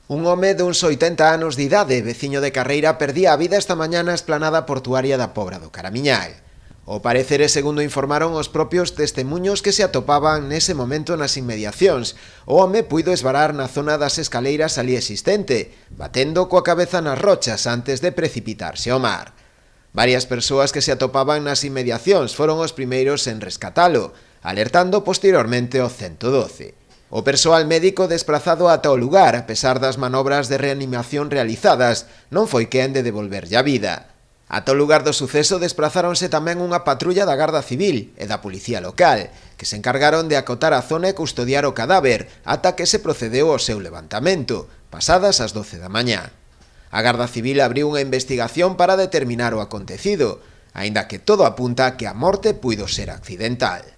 Un home duns 80 anos de idade, veciño de Carreira, perdía a vida esta mañá na esplanada portuaria da Pobra do Caramiñal. Ao parecer, segundo informaron os propios testemuños que se atopaban nese momento nas inmediacións, o home puido esvarar na zona das escaleiras ali existente, batendo coa cabeza nas rochas antes de precipitarse ao mar. Varias persoas que se atopaban nas inmediacións foron os primeiros en rescatalo, alertando posteriormente ao 112. O persoal médico desprazado ata o lugar, a pesar das manobras de reanimación realizadas, non foi quen de devolverlle a vida. Ata o lugar do suceso desprazáronse tamén unha patrulla da Garda Civil e da Policía Local, que se encargaron de acotar a zona e custodiar o cadáver ata que se procedeu ao seu levantamento, pasadas as 12 da mañá. A Garda Civil abriu unha investigación para determinar o acontecido, aínda que todo apunta que a morte puido ser accidental.